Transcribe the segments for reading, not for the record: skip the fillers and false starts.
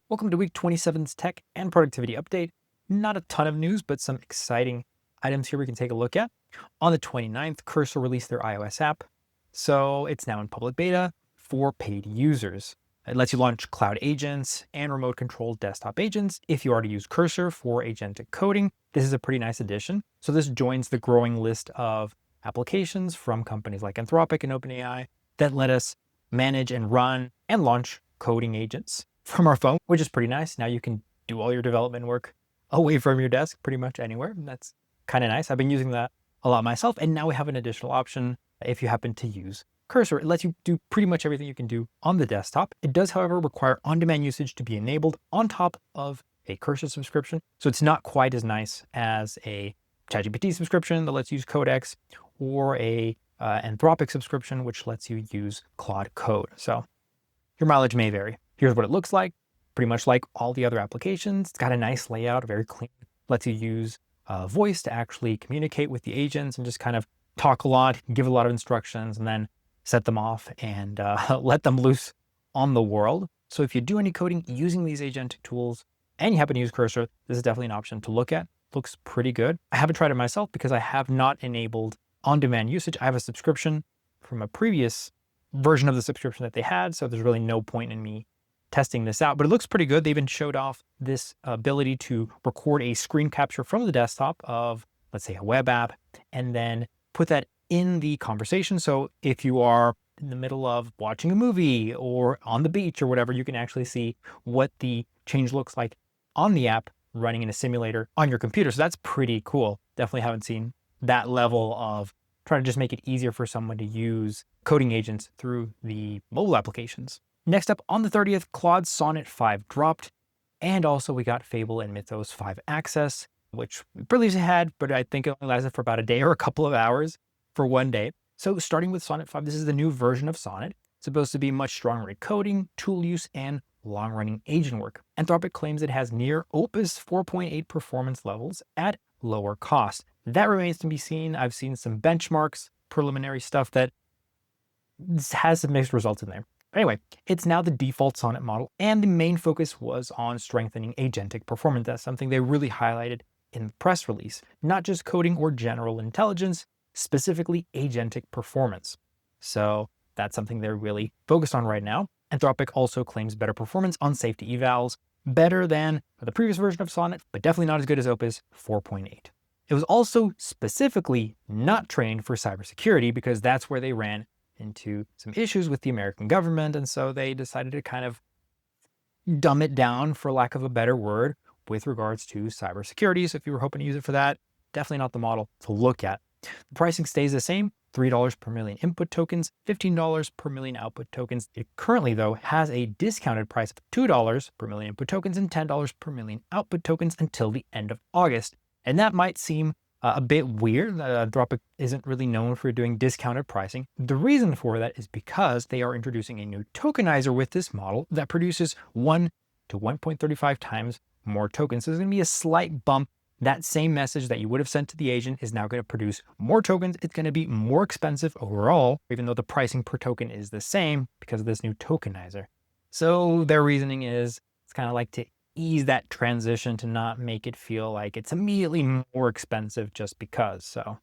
Welcome to week 27's tech and productivity update. Not a ton of news, but some exciting items here we can take a look at. On the 29th, Cursor released their iOS app, so it's now in public beta for paid users. It lets you launch cloud agents and remote controlled desktop agents if you already use Cursor for agentic coding. This is a pretty nice addition. So this joins the growing list of applications from companies like Anthropic and OpenAI that let us manage and run and launch coding agents from our phone, which is pretty nice. Now you can do all your development work away from your desk pretty much anywhere. And that's kind of nice. I've been using that a lot myself. And now we have an additional option if you happen to use Cursor. It lets you do pretty much everything you can do on the desktop. It does, however, require on-demand usage to be enabled on top of a Cursor subscription. So it's not quite as nice as a ChatGPT subscription that lets you use Codex or a Anthropic subscription, which lets you use Claude Code. So your mileage may vary. Here's what it looks like. Pretty much like all the other applications. It's got a nice layout, very clean. Lets you use voice to actually communicate with the agents and just kind of talk a lot, give a lot of instructions, and then set them off and let them loose on the world. So if you do any coding using these agentic tools and you happen to use Cursor, this is definitely an option to look at. Looks pretty good. I haven't tried it myself because I have not enabled on-demand usage. I have a subscription from a previous version of the subscription that they had, so there's really no point in me testing this out, but it looks pretty good. They even showed off this ability to record a screen capture from the desktop of, let's say, a web app, and then put that in the conversation. So if you are in the middle of watching a movie or on the beach or whatever, you can actually see what the change looks like on the app running in a simulator on your computer. So that's pretty cool. Definitely haven't seen that level of trying to just make it easier for someone to use coding agents through the mobile applications. Next up, on the 30th, Claude Sonnet 5 dropped, and also we got Fable and Mythos 5 access, which we previously had, but I think it only lasted for about a day or a couple of hours for one day. So starting with Sonnet 5, this is the new version of Sonnet. It's supposed to be much stronger at coding, tool use, and long-running agent work. Anthropic claims it has near Opus 4.8 performance levels at lower cost. That remains to be seen. I've seen some benchmarks, preliminary stuff that has some mixed results in there. Anyway, it's now the default Sonnet model, and the main focus was on strengthening agentic performance. That's something they really highlighted in the press release, not just coding or general intelligence, specifically agentic performance. So that's something they're really focused on right now. Anthropic also claims better performance on safety evals, better than the previous version of Sonnet, but definitely not as good as Opus 4.8. It was also specifically not trained for cybersecurity because that's where they ran into some issues with the American government, and so they decided to kind of dumb it down, for lack of a better word, with regards to cybersecurity. So if you were hoping to use it for that, definitely not the model to look at. The pricing stays the same, $3 per million input tokens, $15 per million output tokens. It currently, though, has a discounted price of $2 per million input tokens and $10 per million output tokens until the end of August. And that might seem a bit weird. Anthropic isn't really known for doing discounted pricing. The reason for that is because they are introducing a new tokenizer with this model that produces 1 to 1.35 times more tokens. So there's going to be a slight bump. That same message that you would have sent to the agent is now going to produce more tokens. It's going to be more expensive overall, even though the pricing per token is the same because of this new tokenizer. So their reasoning is it's kind of like to ease that transition to not make it feel like it's immediately more expensive just because. So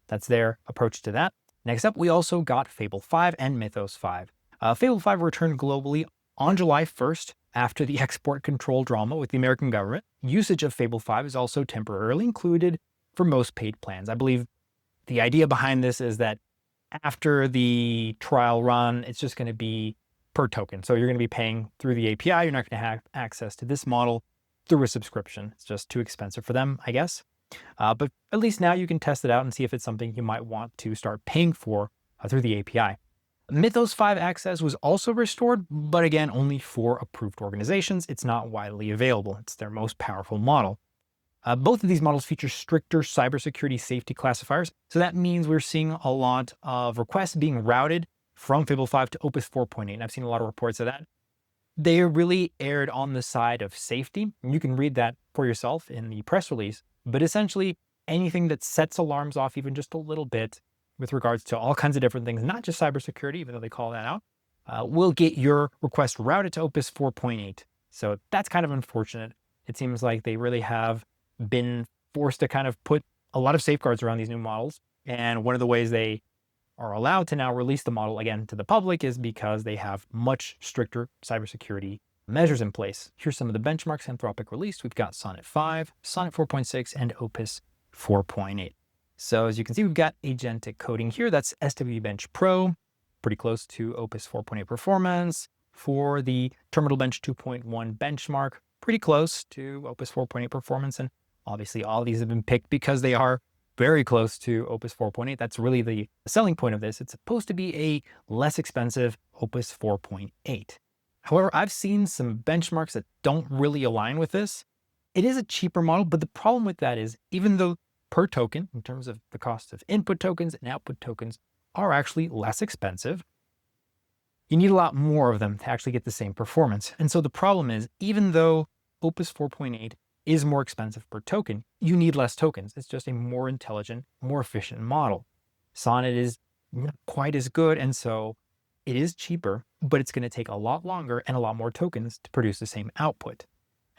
that's their approach to that. Next up, we also got Fable 5 and Mythos 5. Fable 5 returned globally on July 1st after the export control drama with the American government. Usage of Fable 5 is also temporarily included for most paid plans. I believe the idea behind this is that after the trial run, it's just going to be per token. So you're going to be paying through the API. You're not going to have access to this model through a subscription. It's just too expensive for them, I guess. But at least now you can test it out and see if it's something you might want to start paying for through the API. Mythos 5 access was also restored, but again, only for approved organizations. It's not widely available. It's their most powerful model. Both of these models feature stricter cybersecurity safety classifiers. So that means we're seeing a lot of requests being routed from Fable 5 to Opus 4.8. And I've seen a lot of reports of that. They really erred on the side of safety. You can read that for yourself in the press release. But essentially, anything that sets alarms off even just a little bit with regards to all kinds of different things, not just cybersecurity, even though they call that out, will get your request routed to Opus 4.8. So that's kind of unfortunate. It seems like they really have been forced to kind of put a lot of safeguards around these new models. And one of the ways they are allowed to now release the model again to the public is because they have much stricter cybersecurity measures in place. Here's some of the benchmarks Anthropic released. We've got Sonnet 5, Sonnet 4.6, and Opus 4.8. So as you can see, we've got agentic coding here. That's SW Bench Pro, pretty close to Opus 4.8 performance. For the Terminal Bench 2.1 benchmark, pretty close to Opus 4.8 performance. And obviously all these have been picked because they are very close to Opus 4.8. That's really the selling point of this. It's supposed to be a less expensive Opus 4.8. However, I've seen some benchmarks that don't really align with this. It is a cheaper model, but the problem with that is even though per token, in terms of the cost of input tokens and output tokens, are actually less expensive, you need a lot more of them to actually get the same performance. And so the problem is, even though Opus 4.8 is more expensive per token, you need less tokens. It's just a more intelligent, more efficient model. Sonnet is not quite as good, and so it is cheaper, but it's going to take a lot longer and a lot more tokens to produce the same output.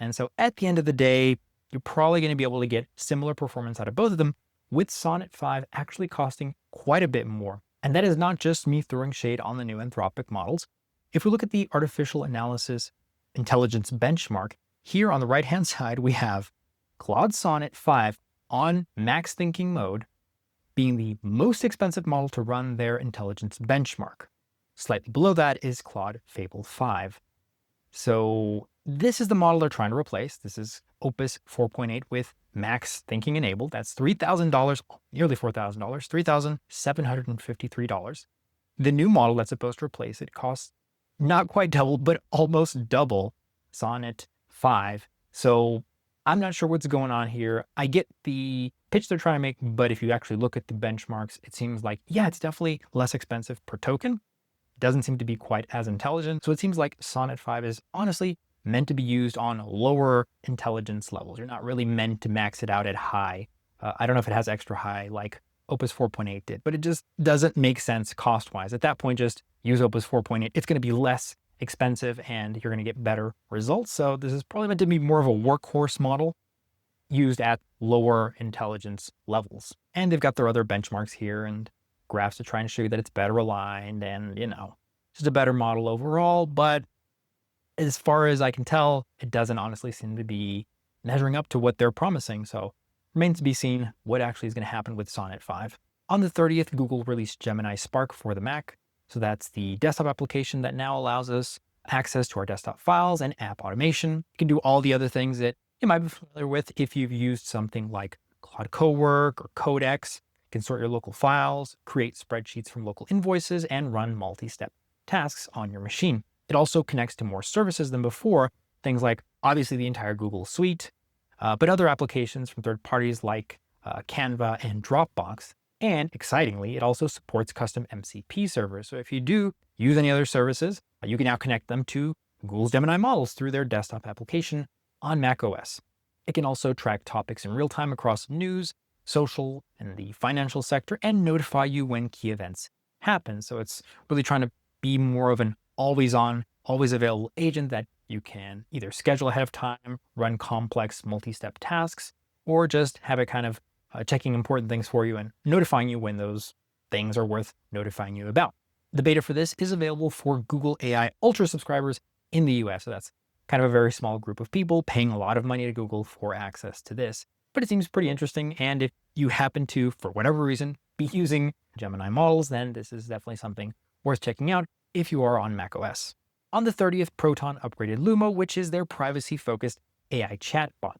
And so at the end of the day, you're probably going to be able to get similar performance out of both of them, with Sonnet 5 actually costing quite a bit more. And that is not just me throwing shade on the new Anthropic models. If we look at the artificial analysis intelligence benchmark, here on the right-hand side, we have Claude Sonnet 5 on max thinking mode being the most expensive model to run their intelligence benchmark. Slightly below that is Claude Fable 5. So this is the model they're trying to replace. This is Opus 4.8 with max thinking enabled. That's $3,000, nearly $4,000, $3,753. The new model that's supposed to replace it costs not quite double, but almost double Sonnet 5. So I'm not sure what's going on here. I get the pitch they're trying to make, but if you actually look at the benchmarks, it seems like, yeah, it's definitely less expensive per token. It doesn't seem to be quite as intelligent. So it seems like Sonnet 5 is honestly meant to be used on lower intelligence levels. You're not really meant to max it out at high. I don't know if it has extra high like Opus 4.8 did, but it just doesn't make sense cost-wise. At that point, just use Opus 4.8. It's going to be less expensive and you're going to get better results. So this is probably meant to be more of a workhorse model used at lower intelligence levels. And they've got their other benchmarks here and graphs to try and show you that it's better aligned and, just a better model overall. But as far as I can tell, it doesn't honestly seem to be measuring up to what they're promising. So remains to be seen what actually is going to happen with Sonnet 5. On the 30th, Google released Gemini Spark for the Mac. So that's the desktop application that now allows us access to our desktop files and app automation. You can do all the other things that you might be familiar with if you've used something like Claude Cowork or Codex. You can sort your local files, create spreadsheets from local invoices, and run multi-step tasks on your machine. It also connects to more services than before, things like obviously the entire Google suite, but other applications from third parties like Canva and Dropbox. And excitingly, it also supports custom MCP servers. So if you do use any other services, you can now connect them to Google's Gemini models through their desktop application on macOS. It can also track topics in real time across news, social, and the financial sector, and notify you when key events happen. So it's really trying to be more of an always on, always available agent that you can either schedule ahead of time, run complex multi-step tasks, or just have it kind of checking important things for you and notifying you when those things are worth notifying you about. The beta for this is available for Google AI Ultra subscribers in the US. So that's kind of a very small group of people paying a lot of money to Google for access to this. But it seems pretty interesting. And if you happen to, for whatever reason, be using Gemini models, then this is definitely something worth checking out if you are on macOS. On the 30th, Proton upgraded Lumo, which is their privacy-focused AI chatbot.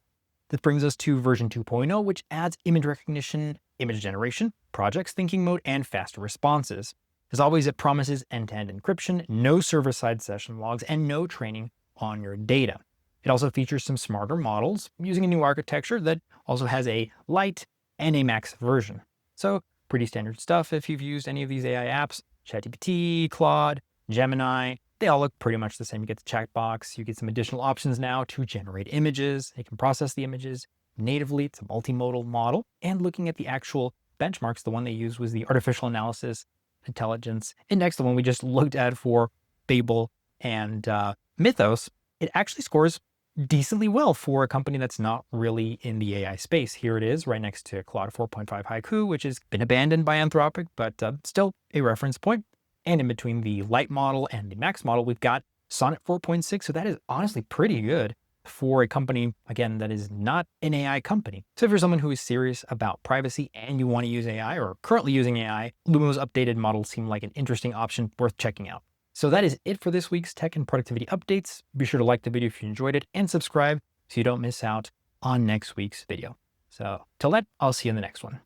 This brings us to version 2.0, which adds image recognition, image generation, projects thinking mode, and faster responses. As always, it promises end-to-end encryption, no server-side session logs, and no training on your data. It also features some smarter models using a new architecture that also has a light and a max version. So pretty standard stuff if you've used any of these AI apps, ChatGPT, Claude, Gemini. They all look pretty much the same. You get the chat box. You get some additional options now to generate images. It can process the images natively. It's a multimodal model. And looking at the actual benchmarks, the one they used was the artificial analysis intelligence index, the one we just looked at for Fable and Mythos. it actually scores decently well for a company that's not really in the AI space. Here it is right next to Claude 4.5 Haiku, which has been abandoned by Anthropic, but still a reference point. And in between the Lite model and the Max model, we've got Sonnet 4.6. So that is honestly pretty good for a company, again, that is not an AI company. So if you're someone who is serious about privacy and you want to use AI or currently using AI, Lumo's updated models seem like an interesting option worth checking out. So that is it for this week's tech and productivity updates. Be sure to like the video if you enjoyed it and subscribe so you don't miss out on next week's video. So till then, I'll see you in the next one.